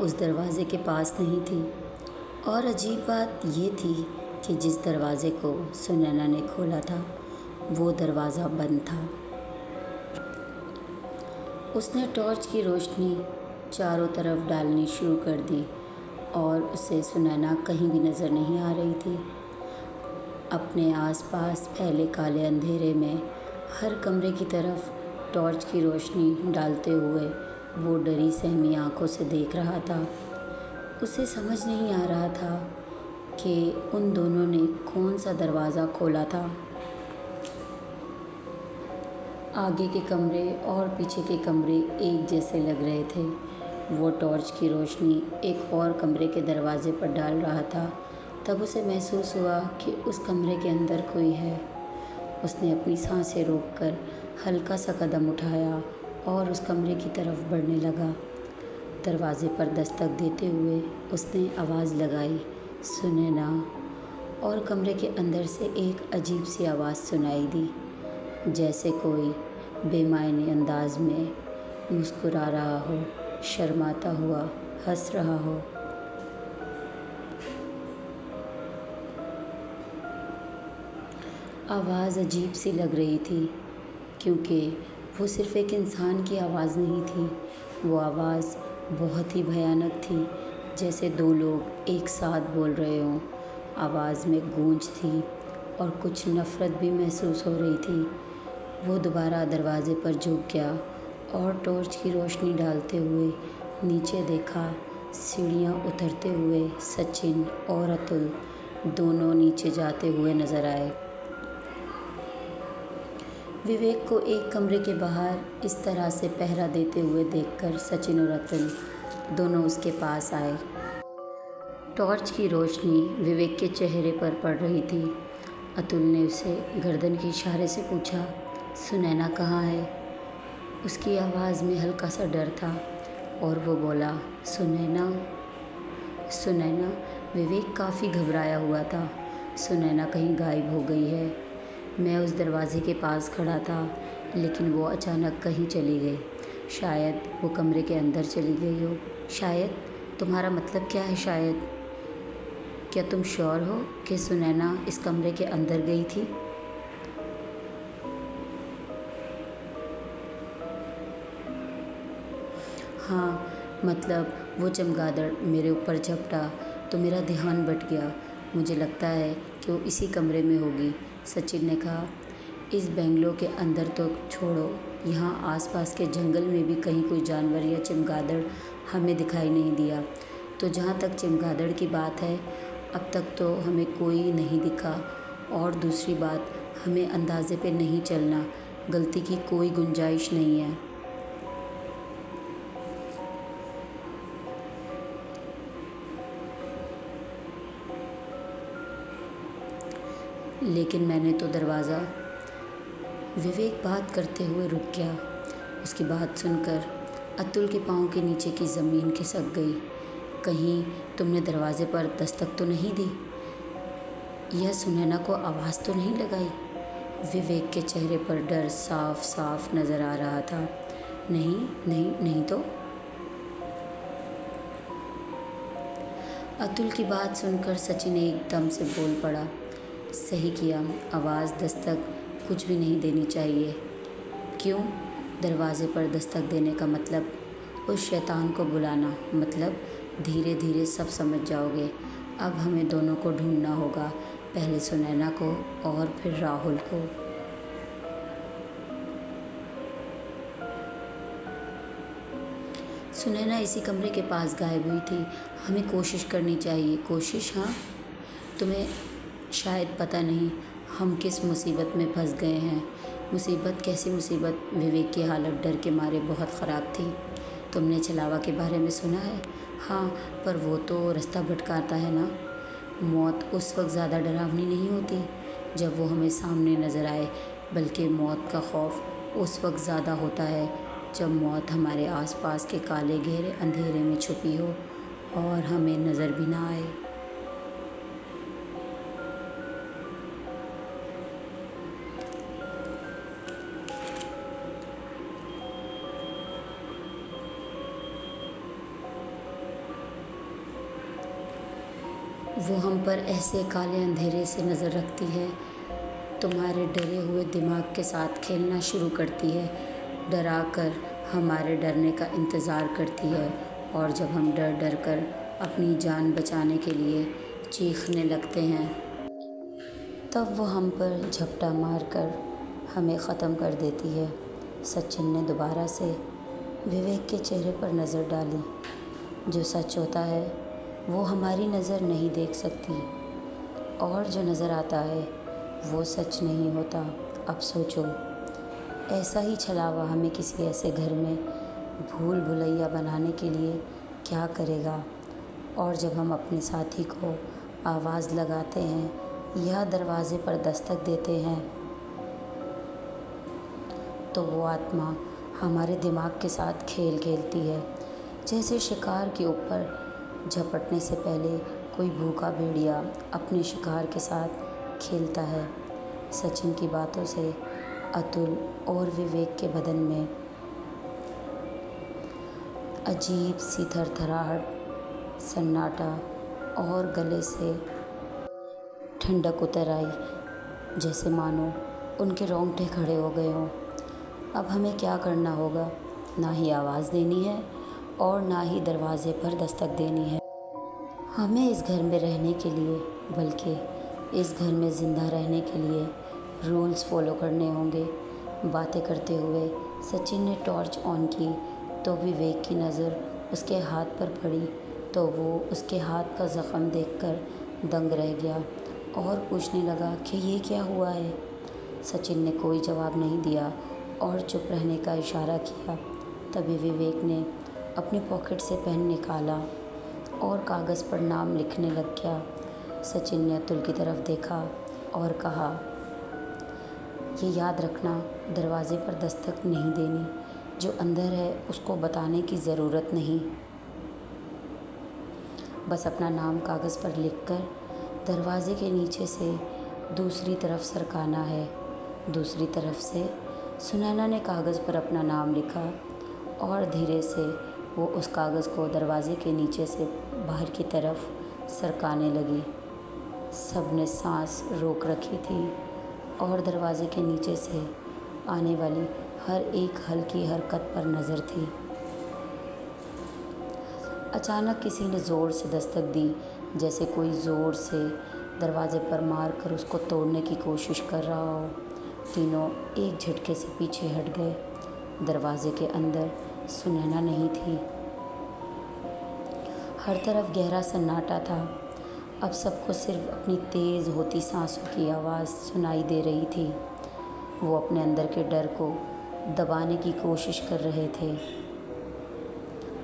उस दरवाज़े के पास नहीं थी। और अजीब बात ये थी कि जिस दरवाज़े को सुनैना ने खोला था वो दरवाज़ा बंद था। उसने टॉर्च की रोशनी चारों तरफ डालनी शुरू कर दी और उसे सुनैना कहीं भी नज़र नहीं आ रही थी। अपने आसपास फैले काले अंधेरे में हर कमरे की तरफ टॉर्च की रोशनी डालते हुए वो डरी सहमी आंखों से देख रहा था। उसे समझ नहीं आ रहा था कि उन दोनों ने कौन सा दरवाज़ा खोला था। आगे के कमरे और पीछे के कमरे एक जैसे लग रहे थे। वो टॉर्च की रोशनी एक और कमरे के दरवाजे पर डाल रहा था। तब उसे महसूस हुआ कि उस कमरे के अंदर कोई है। उसने अपनी सांसें रोककर हल्का सा कदम उठाया और उस कमरे की तरफ बढ़ने लगा। दरवाजे पर दस्तक देते हुए उसने आवाज़ लगाई, सुनैना। और कमरे के अंदर से एक अजीब सी आवाज़ सुनाई दी, जैसे कोई बेमायने अंदाज में मुस्कुरा रहा हो, शर्माता हुआ हंस रहा हो। आवाज़ अजीब सी लग रही थी क्योंकि वो सिर्फ़ एक इंसान की आवाज़ नहीं थी। वो आवाज़ बहुत ही भयानक थी, जैसे दो लोग एक साथ बोल रहे हों। आवाज़ में गूंज थी और कुछ नफ़रत भी महसूस हो रही थी। वो दोबारा दरवाज़े पर झुक गया और टॉर्च की रोशनी डालते हुए नीचे देखा। सीढ़ियाँ उतरते हुए सचिन और अतुल दोनों नीचे जाते हुए नज़र आए। विवेक को एक कमरे के बाहर इस तरह से पहरा देते हुए देखकर सचिन और अतुल दोनों उसके पास आए। टॉर्च की रोशनी विवेक के चेहरे पर पड़ रही थी। अतुल ने उसे गर्दन के इशारे से पूछा, सुनैना कहाँ है? उसकी आवाज़ में हल्का सा डर था और वो बोला, सुनैना। सुनैना। विवेक काफ़ी घबराया हुआ था। सुनैना कहीं गायब हो गई है। मैं उस दरवाज़े के पास खड़ा था, लेकिन वो अचानक कहीं चली गई। शायद वो कमरे के अंदर चली गई हो। शायद? तुम्हारा मतलब क्या है शायद? क्या तुम श्योर हो कि सुनैना इस कमरे के अंदर गई थी? हाँ, मतलब वो चमगादड़ मेरे ऊपर झपटा तो मेरा ध्यान बट गया। मुझे लगता है कि वो इसी कमरे में होगी, सचिन ने कहा। इस बंगलो के अंदर तो छोड़ो, यहाँ आसपास के जंगल में भी कहीं कोई जानवर या चमगादड़ हमें दिखाई नहीं दिया। तो जहाँ तक चमगादड़ की बात है, अब तक तो हमें कोई नहीं दिखा। और दूसरी बात, हमें अंदाज़े पे नहीं चलना, गलती की कोई गुंजाइश नहीं है। लेकिन मैंने तो दरवाज़ा। विवेक बात करते हुए रुक गया। उसकी बात सुनकर अतुल के पाँव के नीचे की ज़मीन खिसक गई। कहीं तुमने दरवाज़े पर दस्तक तो नहीं दी? या सुनैना को आवाज़ तो नहीं लगाई? विवेक के चेहरे पर डर साफ साफ नज़र आ रहा था। नहीं नहीं नहीं तो। अतुल की बात सुनकर सचिन एकदम से बोल पड़ा, सही किया, आवाज़ दस्तक कुछ भी नहीं देनी चाहिए। क्यों? दरवाज़े पर दस्तक देने का मतलब उस शैतान को बुलाना, मतलब धीरे धीरे सब समझ जाओगे। अब हमें दोनों को ढूंढना होगा, पहले सुनैना को और फिर राहुल को। सुनैना इसी कमरे के पास गायब हुई थी। हमें कोशिश करनी चाहिए। कोशिश? हाँ, तुम्हें शायद पता नहीं हम किस मुसीबत में फंस गए हैं। मुसीबत? कैसी मुसीबत? विवेक की हालत डर के मारे बहुत ख़राब थी। तुमने छलावा के बारे में सुना है? हाँ, पर वो तो रास्ता भटकाता है ना। मौत उस वक्त ज़्यादा डरावनी नहीं होती जब वो हमें सामने नज़र आए, बल्कि मौत का खौफ उस वक्त ज़्यादा होता है जब मौत हमारे आसपास के काले गहरे अंधेरे में छुपी हो और हमें नज़र भी ना आए। वो हम पर ऐसे काले अंधेरे से नज़र रखती है, तुम्हारे डरे हुए दिमाग के साथ खेलना शुरू करती है, डरा कर हमारे डरने का इंतज़ार करती है, और जब हम डर डर कर अपनी जान बचाने के लिए चीखने लगते हैं, तब वो हम पर झपटा मार कर हमें ख़त्म कर देती है। सचिन ने दोबारा से विवेक के चेहरे पर नज़र डाली। जो सच होता है वो हमारी नज़र नहीं देख सकती, और जो नज़र आता है वो सच नहीं होता। अब सोचो, ऐसा ही छलावा हमें किसी ऐसे घर में भूल भुलैया बनाने के लिए क्या करेगा। और जब हम अपने साथी को आवाज़ लगाते हैं या दरवाज़े पर दस्तक देते हैं, तो वो आत्मा हमारे दिमाग के साथ खेल खेलती है, जैसे शिकार के ऊपर झपटने से पहले कोई भूखा भेड़िया अपने शिकार के साथ खेलता है। सचिन की बातों से अतुल और विवेक के बदन में अजीब सी थरथराहट, सन्नाटा और गले से ठंडक उतर आई, जैसे मानो उनके रोंगटे खड़े हो गए हों। अब हमें क्या करना होगा? ना ही आवाज़ देनी है और ना ही दरवाज़े पर दस्तक देनी है। हमें इस घर में रहने के लिए, बल्कि इस घर में ज़िंदा रहने के लिए रूल्स फॉलो करने होंगे। बातें करते हुए सचिन ने टॉर्च ऑन की तो विवेक की नज़र उसके हाथ पर पड़ी, तो वो उसके हाथ का ज़ख़म देखकर दंग रह गया और पूछने लगा कि ये क्या हुआ है। सचिन ने कोई जवाब नहीं दिया और चुप रहने का इशारा किया। तभी विवेक ने अपने पॉकेट से पेन निकाला और कागज़ पर नाम लिखने लग गया। सचिन ने अतुल की तरफ देखा और कहा, ये याद रखना, दरवाज़े पर दस्तक नहीं देनी, जो अंदर है उसको बताने की ज़रूरत नहीं। बस अपना नाम कागज़ पर लिखकर दरवाज़े के नीचे से दूसरी तरफ सरकाना है। दूसरी तरफ से सुनैना ने कागज़ पर अपना नाम लिखा और धीरे से वो उस कागज़ को दरवाज़े के नीचे से बाहर की तरफ सरकाने लगी। सबने सांस रोक रखी थी और दरवाज़े के नीचे से आने वाली हर एक हल्की हरकत पर नज़र थी। अचानक किसी ने ज़ोर से दस्तक दी, जैसे कोई ज़ोर से दरवाज़े पर मार कर उसको तोड़ने की कोशिश कर रहा हो। तीनों एक झटके से पीछे हट गए। दरवाज़े के अंदर सुनैना नहीं थी। हर तरफ गहरा सन्नाटा था। अब सबको सिर्फ अपनी तेज़ होती सांसों की आवाज़ सुनाई दे रही थी। वो अपने अंदर के डर को दबाने की कोशिश कर रहे थे।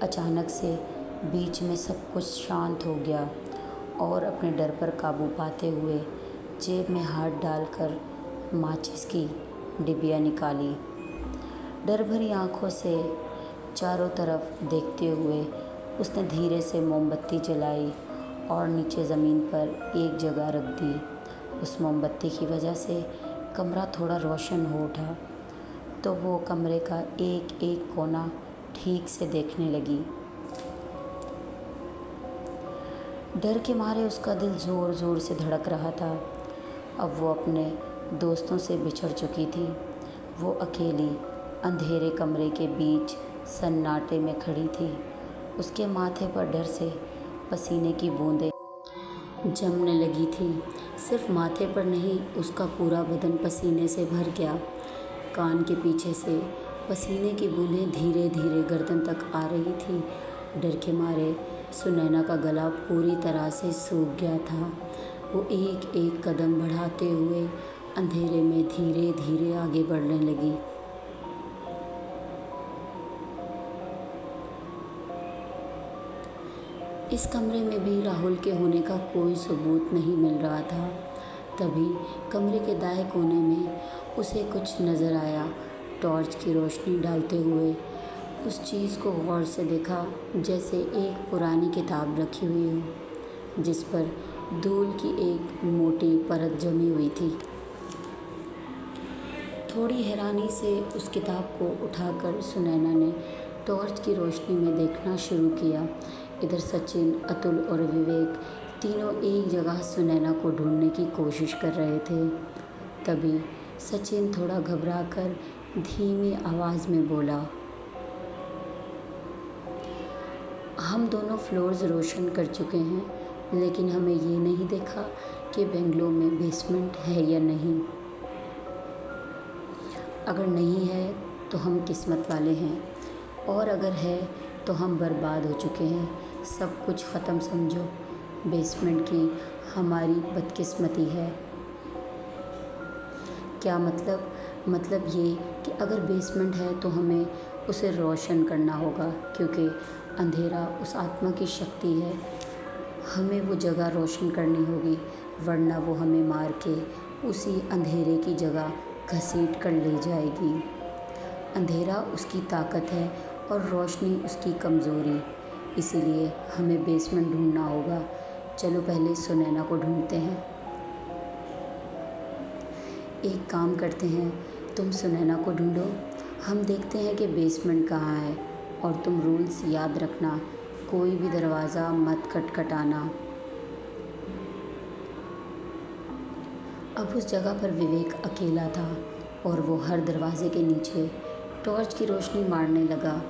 अचानक से बीच में सब कुछ शांत हो गया और अपने डर पर काबू पाते हुए जेब में हाथ डालकर माचिस की डिबिया निकाली। डर भरी आँखों से चारों तरफ देखते हुए उसने धीरे से मोमबत्ती जलाई और नीचे ज़मीन पर एक जगह रख दी। उस मोमबत्ती की वजह से कमरा थोड़ा रोशन हो उठा, तो वो कमरे का एक एक कोना ठीक से देखने लगी। डर के मारे उसका दिल ज़ोर ज़ोर से धड़क रहा था। अब वो अपने दोस्तों से बिछड़ चुकी थी। वो अकेली अंधेरे कमरे के बीच सन्नाटे में खड़ी थी। उसके माथे पर डर से पसीने की बूंदें जमने लगी थी। सिर्फ माथे पर नहीं, उसका पूरा बदन पसीने से भर गया। कान के पीछे से पसीने की बूंदें धीरे धीरे गर्दन तक आ रही थी। डर के मारे सुनैना का गला पूरी तरह से सूख गया था। वो एक एक कदम बढ़ाते हुए अंधेरे में धीरे धीरे आगे बढ़ने लगी। इस कमरे में भी राहुल के होने का कोई सबूत नहीं मिल रहा था। तभी कमरे के दाएं कोने में उसे कुछ नज़र आया। टॉर्च की रोशनी डालते हुए उस चीज़ को गौर से देखा, जैसे एक पुरानी किताब रखी हुई हो जिस पर धूल की एक मोटी परत जमी हुई थी। थोड़ी हैरानी से उस किताब को उठाकर सुनैना ने टॉर्च की रोशनी में देखना शुरू किया। इधर सचिन, अतुल और विवेक तीनों एक जगह सुनैना को ढूंढने की कोशिश कर रहे थे। तभी सचिन थोड़ा घबराकर धीमी आवाज़ में बोला, हम दोनों फ्लोर्स रोशन कर चुके हैं, लेकिन हमें ये नहीं देखा कि बेंगलोर में बेसमेंट है या नहीं। अगर नहीं है तो हम किस्मत वाले हैं, और अगर है तो हम बर्बाद हो चुके हैं। सब कुछ ख़त्म समझो। बेसमेंट की हमारी बदकिस्मती है। क्या मतलब? मतलब ये कि अगर बेसमेंट है तो हमें उसे रोशन करना होगा, क्योंकि अंधेरा उस आत्मा की शक्ति है। हमें वो जगह रोशन करनी होगी, वरना वो हमें मार के उसी अंधेरे की जगह घसीट कर ले जाएगी। अंधेरा उसकी ताकत है और रोशनी उसकी कमज़ोरी। इसीलिए हमें बेसमेंट ढूंढना होगा। चलो पहले सुनैना को ढूंढते हैं। एक काम करते हैं, तुम सुनैना को ढूंढो, हम देखते हैं कि बेसमेंट कहाँ है। और तुम रूल्स याद रखना, कोई भी दरवाज़ा मत खटखटाना। अब उस जगह पर विवेक अकेला था और वो हर दरवाजे के नीचे टॉर्च की रोशनी मारने लगा।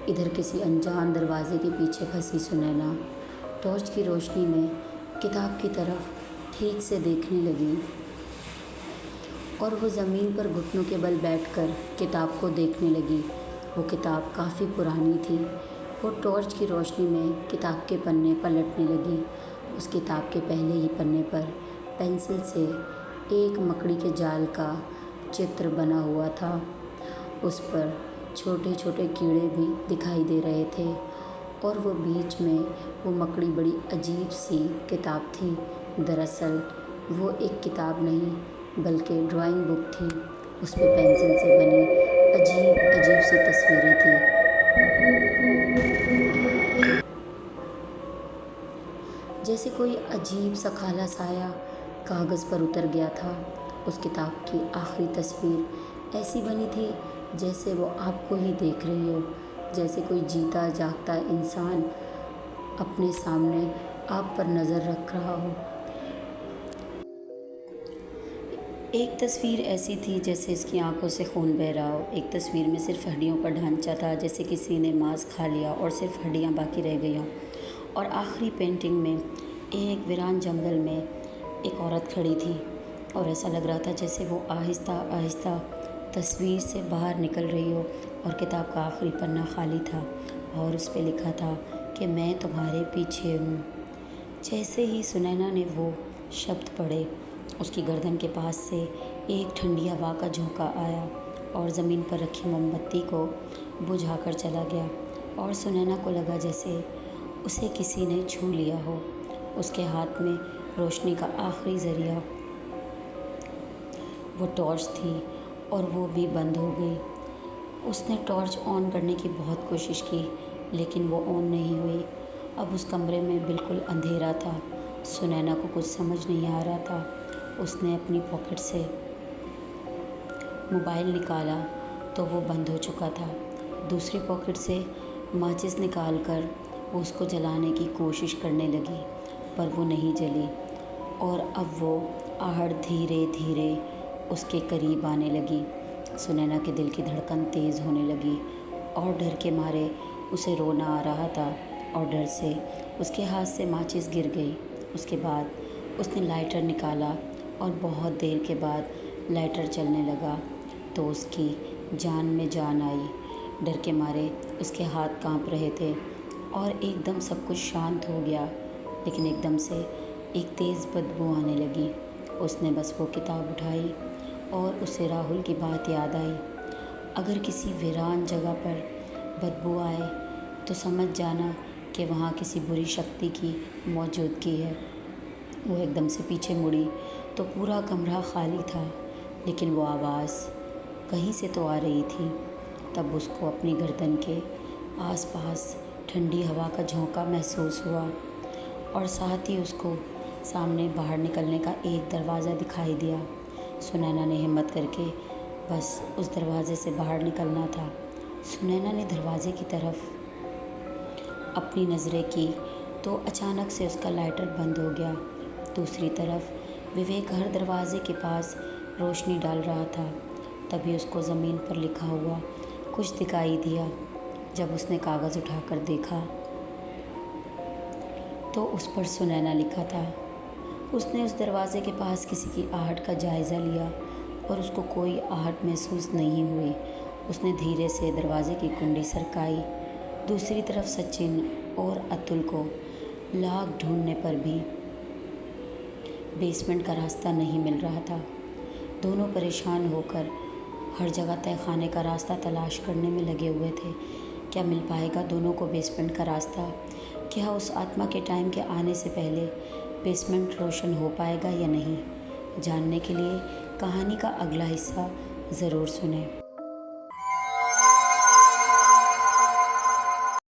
इधर किसी अनजान दरवाजे के पीछे फंसी सुनैना टॉर्च की रोशनी में किताब की तरफ ठीक से देखने लगी, और वो ज़मीन पर घुटनों के बल बैठकर किताब को देखने लगी। वो किताब काफ़ी पुरानी थी। वो टॉर्च की रोशनी में किताब के पन्ने पलटने लगी। उस किताब के पहले ही पन्ने पर पेंसिल से एक मकड़ी के जाल का चित्र बना हुआ था। उस पर छोटे छोटे कीड़े भी दिखाई दे रहे थे, और वो बीच में वो मकड़ी बड़ी अजीब सी किताब थी। दरअसल वो एक किताब नहीं बल्कि ड्राइंग बुक थी। उस पर पेंसिल से बनी अजीब अजीब सी तस्वीरें थी। जैसे कोई अजीब सा काला साया कागज़ पर उतर गया था। उस किताब की आखिरी तस्वीर ऐसी बनी थी जैसे वो आपको ही देख रही हो, जैसे कोई जीता जागता इंसान अपने सामने आप पर नज़र रख रहा हो। एक तस्वीर ऐसी थी जैसे इसकी आंखों से खून बह रहा हो। एक तस्वीर में सिर्फ हड्डियों का ढांचा था, जैसे किसी ने मांस खा लिया और सिर्फ हड्डियां बाकी रह गई हों। और आखिरी पेंटिंग में एक वीरान जंगल में एक औरत खड़ी थी, और ऐसा लग रहा था जैसे वो आहिस्ता आहिस्ता तस्वीर से बाहर निकल रही हो। और किताब का आखिरी पन्ना खाली था और उस पर लिखा था कि मैं तुम्हारे पीछे हूँ। जैसे ही सुनैना ने वो शब्द पढ़े, उसकी गर्दन के पास से एक ठंडी हवा का झोंका आया और ज़मीन पर रखी मोमबत्ती को बुझाकर चला गया। और सुनैना को लगा जैसे उसे किसी ने छू लिया हो। उसके हाथ में रोशनी का आखिरी ज़रिया वो टॉर्च थी, और वो भी बंद हो गई। उसने टॉर्च ऑन करने की बहुत कोशिश की, लेकिन वो ऑन नहीं हुई। अब उस कमरे में बिल्कुल अंधेरा था। सुनैना को कुछ समझ नहीं आ रहा था। उसने अपनी पॉकेट से मोबाइल निकाला तो वो बंद हो चुका था। दूसरी पॉकेट से माचिस निकालकर वो उसको जलाने की कोशिश करने लगी, पर वो नहीं जली। और अब वो आहट धीरे धीरे उसके करीब आने लगी। सुनैना के दिल की धड़कन तेज़ होने लगी और डर के मारे उसे रोना आ रहा था, और डर से उसके हाथ से माचिस गिर गई। उसके बाद उसने लाइटर निकाला और बहुत देर के बाद लाइटर चलने लगा तो उसकी जान में जान आई। डर के मारे उसके हाथ कांप रहे थे और एकदम सब कुछ शांत हो गया, लेकिन एकदम से एक तेज़ बदबू आने लगी। उसने बस वो किताब उठाई और उसे राहुल की बात याद आई। अगर किसी वीरान जगह पर बदबू आए तो समझ जाना कि वहाँ किसी बुरी शक्ति की मौजूदगी है। वो एकदम से पीछे मुड़ी तो पूरा कमरा खाली था, लेकिन वो आवाज़ कहीं से तो आ रही थी। तब उसको अपनी गर्दन के आसपास ठंडी हवा का झोंका महसूस हुआ, और साथ ही उसको सामने बाहर निकलने का एक दरवाज़ा दिखाई दिया। सुनैना ने हिम्मत करके बस उस दरवाज़े से बाहर निकलना था। सुनैना ने दरवाज़े की तरफ अपनी नज़रें की तो अचानक से उसका लाइटर बंद हो गया। दूसरी तरफ विवेक हर दरवाजे के पास रोशनी डाल रहा था। तभी उसको ज़मीन पर लिखा हुआ कुछ दिखाई दिया। जब उसने कागज़ उठाकर देखा तो उस पर सुनैना लिखा था। उसने उस दरवाजे के पास किसी की आहट का जायज़ा लिया और उसको कोई आहट महसूस नहीं हुई। उसने धीरे से दरवाजे की कुंडी सरकाई। दूसरी तरफ सचिन और अतुल को लाख ढूंढने पर भी बेसमेंट का रास्ता नहीं मिल रहा था। दोनों परेशान होकर हर जगह तहखाने का रास्ता तलाश करने में लगे हुए थे। क्या मिल पाएगा दोनों को बेसमेंट का रास्ता? क्या उस आत्मा के टाइम के आने से पहले बेसमेंट रोशन हो पाएगा या नहीं? जानने के लिए कहानी का अगला हिस्सा ज़रूर सुनें।